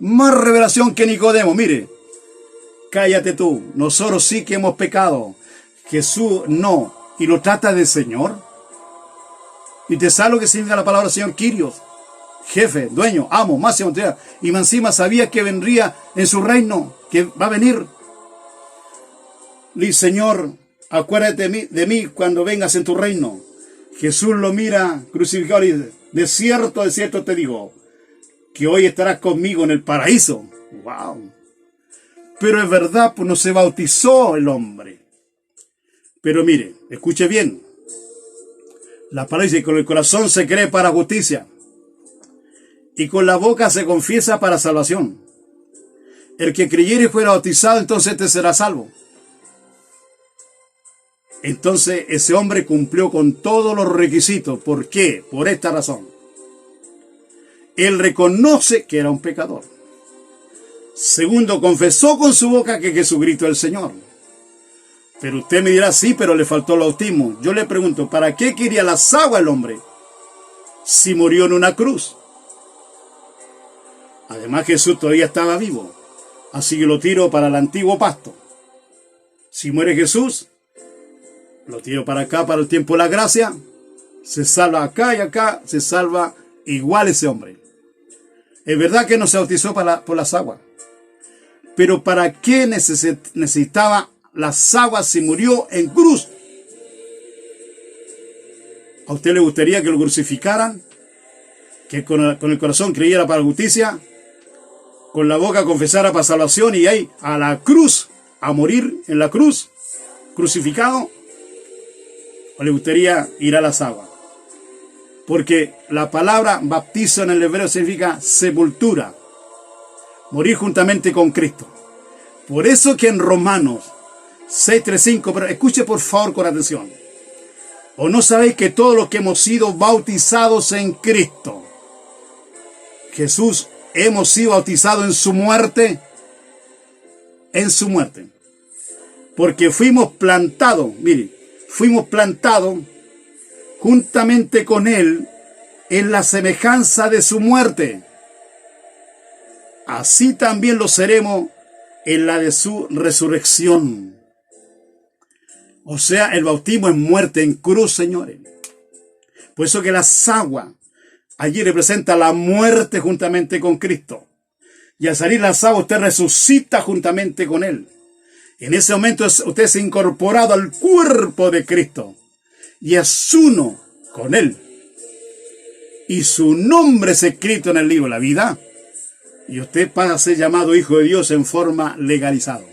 Más revelación que Nicodemo. Mire, cállate tú. Nosotros sí que hemos pecado. Jesús no. Y lo trata de Señor. Y te sabe lo que significa la palabra Señor, Kyrios. Jefe, dueño, amo, máximo autoridad. Y encima sabía que vendría en su reino, que va a venir. Dice, Señor, acuérdate de mí cuando vengas en tu reino. Jesús lo mira crucificado y dice, de cierto te digo, que hoy estarás conmigo en el paraíso. ¡Wow! Pero es verdad, pues no se bautizó el hombre. Pero mire, escuche bien. La palabra dice, con el corazón se cree para justicia, y con la boca se confiesa para salvación. El que creyere y fuera bautizado, entonces este será salvo. Entonces ese hombre cumplió con todos los requisitos. ¿Por qué? Por esta razón. Él reconoce que era un pecador. Segundo, confesó con su boca que Jesucristo es el Señor. Pero usted me dirá, sí, pero le faltó el bautismo. Yo le pregunto, ¿para qué quería las aguas el hombre si murió en una cruz? Además Jesús todavía estaba vivo, así que lo tiro para el antiguo pacto. Si muere Jesús, lo tiro para acá, para el tiempo de la gracia, se salva acá y acá, se salva igual ese hombre. Es verdad que no se bautizó por las aguas, pero ¿para qué necesitaba las aguas si murió en cruz? ¿A usted le gustaría que lo crucificaran? ¿Que con el corazón creyera para justicia? ¿Con la boca confesara para salvación y ahí a la cruz, a morir en la cruz, crucificado? ¿O le gustaría ir a las aguas? Porque la palabra bautizo en el hebreo significa sepultura, morir juntamente con Cristo. Por eso que en Romanos 6:3-5, pero escuche por favor con atención. ¿O no sabéis que todos los que hemos sido bautizados en Cristo, Jesús, hemos sido bautizados en su muerte? En su muerte. Porque fuimos plantados, mire, fuimos plantados juntamente con Él en la semejanza de su muerte. Así también lo seremos en la de su resurrección. O sea, el bautismo es muerte en cruz, señores. Por eso que las aguas allí representa la muerte juntamente con Cristo. Y al salir las aguas, usted resucita juntamente con Él. En ese momento usted es incorporado al cuerpo de Cristo. Y es uno con Él. Y su nombre es escrito en el libro de la vida. Y usted pasa a ser llamado Hijo de Dios en forma legalizada.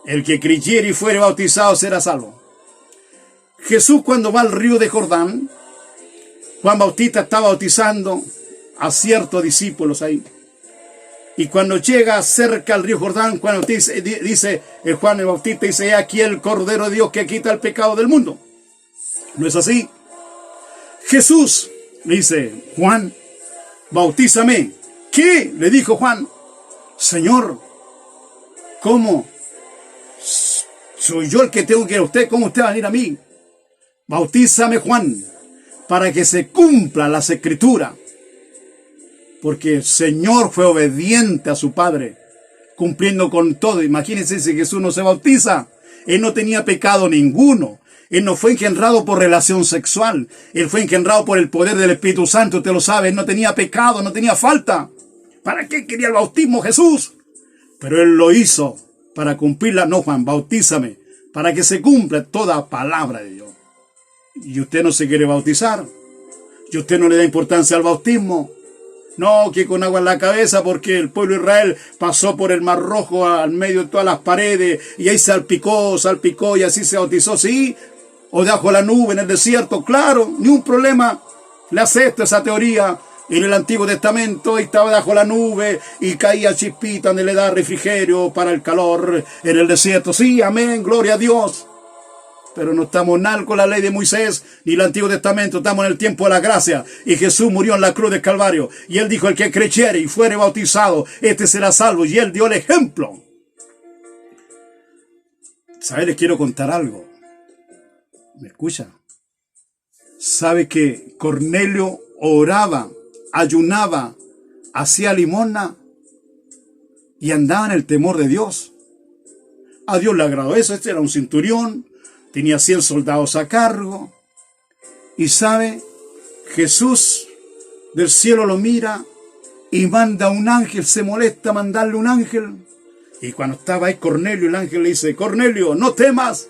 El que creyere y fuere bautizado será salvo. Jesús, cuando va al río de Jordán, Juan Bautista está bautizando a ciertos discípulos ahí. Y cuando llega cerca al río Jordán, Juan el Bautista dice, he aquí el Cordero de Dios que quita el pecado del mundo. ¿No es así? Jesús le dice, Juan, bautízame. ¿Qué? Le dijo Juan. Señor, ¿cómo? Soy yo el que tengo que ir a usted. ¿Cómo usted va a venir a mí? Bautízame, Juan, para que se cumpla las escrituras. Porque el Señor fue obediente a su Padre, cumpliendo con todo. Imagínense si Jesús no se bautiza. Él no tenía pecado ninguno. Él no fue engendrado por relación sexual. Él fue engendrado por el poder del Espíritu Santo. Usted lo sabe. Él no tenía pecado, no tenía falta. ¿Para qué quería el bautismo Jesús? Pero él lo hizo para cumplirla. No, Juan, bautízame, para que se cumpla toda palabra de Dios. Y usted no se quiere bautizar, y usted no le da importancia al bautismo. No, que con agua en la cabeza, porque el pueblo de Israel pasó por el Mar Rojo al medio de todas las paredes, y ahí salpicó, y así se bautizó, sí. O debajo de la nube en el desierto, claro, ni un problema. Le acepto esa teoría. En el Antiguo Testamento estaba debajo de la nube y caía chispita donde le da refrigerio para el calor en el desierto. Sí, amén, gloria a Dios. Pero no estamos nada con la ley de Moisés ni el Antiguo Testamento, estamos en el tiempo de la gracia. Y Jesús murió en la cruz del Calvario. Y él dijo, el que creyere y fuere bautizado, este será salvo. Y él dio el ejemplo. ¿Sabe? Les quiero contar algo. ¿Me escucha? ¿Sabe que Cornelio oraba, ayunaba, hacía limosna y andaba en el temor de Dios? A Dios le agradó eso. Este era un centurión, tenía 100 soldados a cargo. Y sabe, Jesús del cielo lo mira y manda un ángel, se molesta mandarle un ángel. Y cuando estaba ahí Cornelio, el ángel le dice, Cornelio, no temas,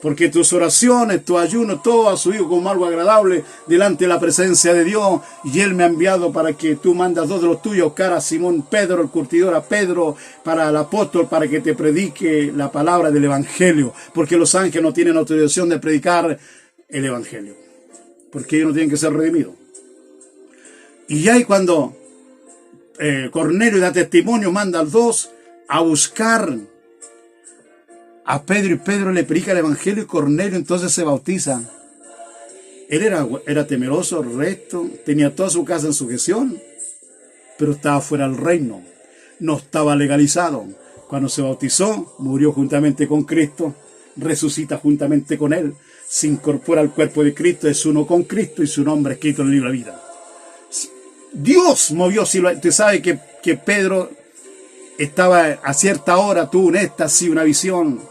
porque tus oraciones, tu ayuno, todo ha subido como algo agradable delante de la presencia de Dios. Y Él me ha enviado para que tú mandas 2 de los tuyos, cara a Simón Pedro, el curtidor, a Pedro, para el apóstol, para que te predique la palabra del Evangelio. Porque los ángeles no tienen autorización de predicar el Evangelio, porque ellos no tienen que ser redimidos. Y ahí cuando Cornelio da testimonio, manda a los 2 a buscar a Pedro, y Pedro le predica el Evangelio, y Cornelio entonces se bautiza. Él era temeroso, recto, tenía toda su casa en sujeción, pero estaba fuera del reino, no estaba legalizado. Cuando se bautizó, murió juntamente con Cristo, resucita juntamente con Él, se incorpora al cuerpo de Cristo, es uno con Cristo y su nombre escrito en el libro de la vida. Dios movió, usted sabe que Pedro estaba a cierta hora, tuvo un éxtasis, una visión,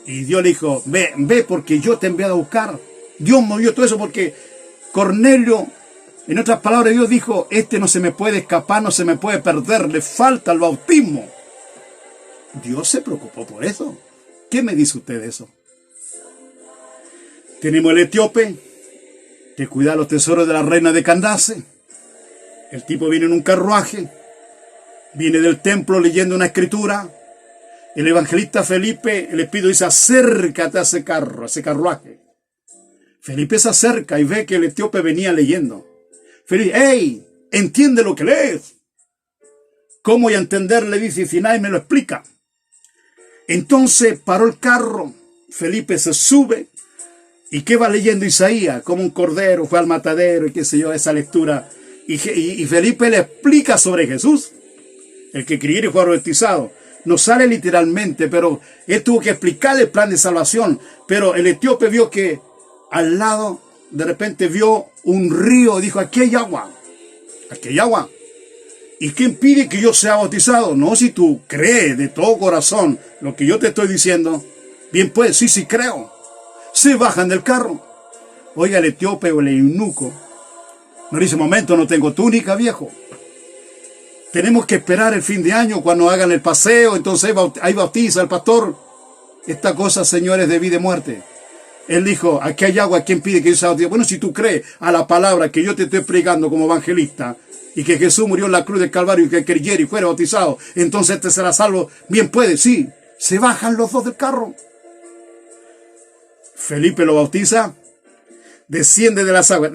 y Dios le dijo, ve porque yo te he enviado a buscar. Dios movió todo eso porque Cornelio, en otras palabras, Dios dijo, este no se me puede escapar, no se me puede perder, le falta el bautismo. Dios se preocupó por eso. ¿Qué me dice usted de eso? Tenemos el etíope que cuida los tesoros de la reina de Candace. El tipo viene en un carruaje, viene del templo leyendo una escritura. El evangelista Felipe, el Espíritu dice, acércate a ese carruaje. Felipe se acerca y ve que el etíope venía leyendo. Felipe, ¡hey! Entiende lo que lees. ¿Cómo voy a entender? Le dice, si nadie me lo explica. Entonces paró el carro, Felipe se sube, ¿y qué va leyendo Isaías? Como un cordero fue al matadero y qué sé yo, esa lectura. Y Felipe le explica sobre Jesús, el que creyera y fue bautizado. No sale literalmente, pero él tuvo que explicar el plan de salvación. Pero el etíope vio que al lado, de repente vio un río, dijo, aquí hay agua, aquí hay agua. ¿Y qué impide que yo sea bautizado? No, si tú crees de todo corazón lo que yo te estoy diciendo, bien pues, sí creo. Se bajan del carro. Oiga, el etíope o el eunuco no dice, momento, no tengo túnica, viejo. Tenemos que esperar el fin de año cuando hagan el paseo, entonces ahí bautiza el pastor. Esta cosa, señores, de vida y muerte. Él dijo, aquí hay agua, ¿quién pide que yo sea bautizado? Bueno, si tú crees a la palabra que yo te estoy predicando como evangelista, y que Jesús murió en la cruz del Calvario y que creyera y fuera bautizado, entonces este será salvo. Bien puede, sí. Se bajan los 2 del carro. Felipe lo bautiza, desciende de las aguas.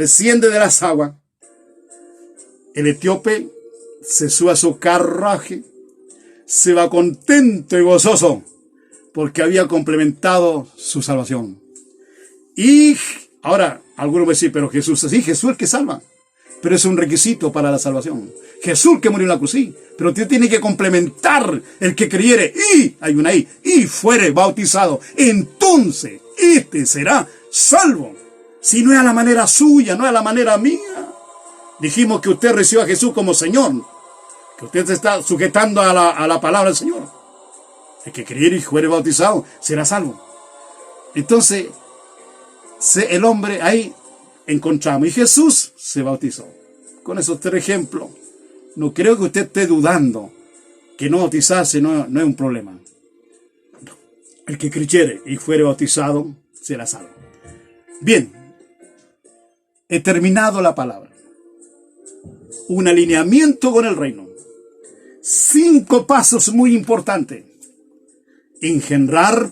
El etíope se sube a su carruaje, se va contento y gozoso, porque había complementado su salvación. Y ahora, algunos me dicen, pero Jesús, sí, Jesús es el que salva, pero es un requisito para la salvación. Jesús que murió en la cruz, sí, pero usted tiene que complementar el que creyere, y hay una ahí, y fuere bautizado, entonces este será salvo. Si no es a la manera suya, no es a la manera mía. Dijimos que usted recibió a Jesús como Señor, que usted se está sujetando a la palabra del Señor. El que creyere y fuere bautizado será salvo. Entonces, el hombre ahí encontramos, y Jesús se bautizó. Con esos 3 ejemplos, No creo que usted esté dudando que no bautizarse no es un problema. El que creyere y fuere bautizado será salvo. Bien, he terminado la palabra. Un alineamiento con el reino. 5 pasos muy importantes. Engendrar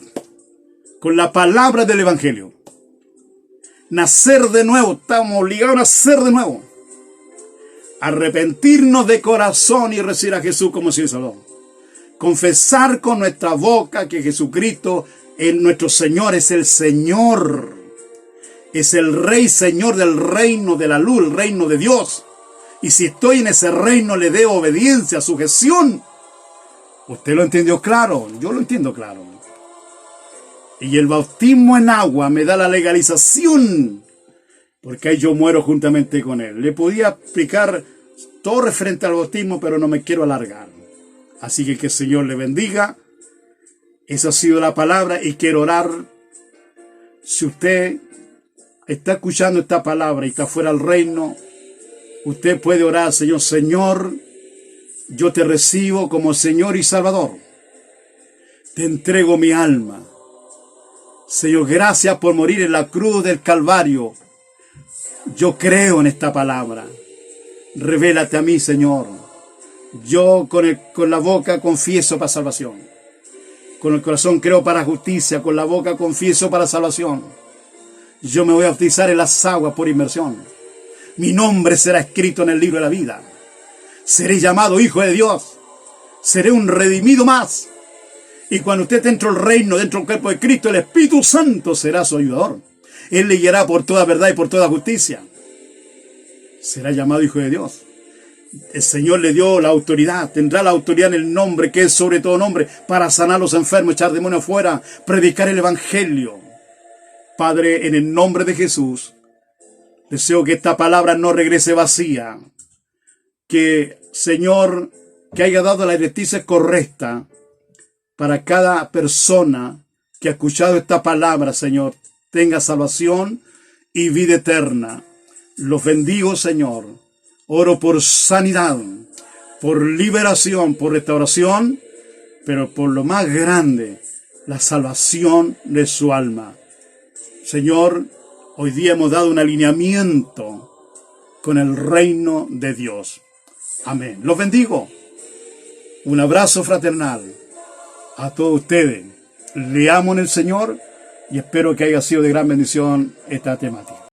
con la palabra del Evangelio. Nacer de nuevo, estamos obligados a nacer de nuevo. Arrepentirnos de corazón y recibir a Jesús como Señor y Salvador. Confesar con nuestra boca que Jesucristo, nuestro Señor, es el Señor. Es el Rey, Señor del reino de la luz, el reino de Dios. Y si estoy en ese reino, le debo obediencia, sujeción. ¿Usted lo entendió claro? Yo lo entiendo claro. Y el bautismo en agua me da la legalización, porque ahí yo muero juntamente con Él. Le podía explicar todo referente al bautismo, pero no me quiero alargar. Así que el Señor le bendiga. Esa ha sido la palabra y quiero orar. Si usted está escuchando esta palabra y está fuera del reino, usted puede orar, Señor, Señor, yo te recibo como Señor y Salvador. Te entrego mi alma. Señor, gracias por morir en la cruz del Calvario. Yo creo en esta palabra. Revélate a mí, Señor. Yo con la boca confieso para salvación. Con el corazón creo para justicia. Con la boca confieso para salvación. Yo me voy a bautizar en las aguas por inmersión. Mi nombre será escrito en el libro de la vida. Seré llamado Hijo de Dios. Seré un redimido más. Y cuando usted esté dentro del reino, dentro del cuerpo de Cristo, el Espíritu Santo será su ayudador. Él le guiará por toda verdad y por toda justicia. Será llamado Hijo de Dios. El Señor le dio la autoridad. Tendrá la autoridad en el nombre que es sobre todo nombre, para sanar a los enfermos, echar demonios fuera, predicar el Evangelio. Padre, en el nombre de Jesús, deseo que esta palabra no regrese vacía. Que, Señor, que haya dado la directriz correcta para cada persona que ha escuchado esta palabra, Señor, tenga salvación y vida eterna. Los bendigo, Señor. Oro por sanidad, por liberación, por restauración, pero por lo más grande, la salvación de su alma. Señor, hoy día hemos dado un alineamiento con el reino de Dios. Amén. Los bendigo. Un abrazo fraternal a todos ustedes. Le amo en el Señor y espero que haya sido de gran bendición esta temática.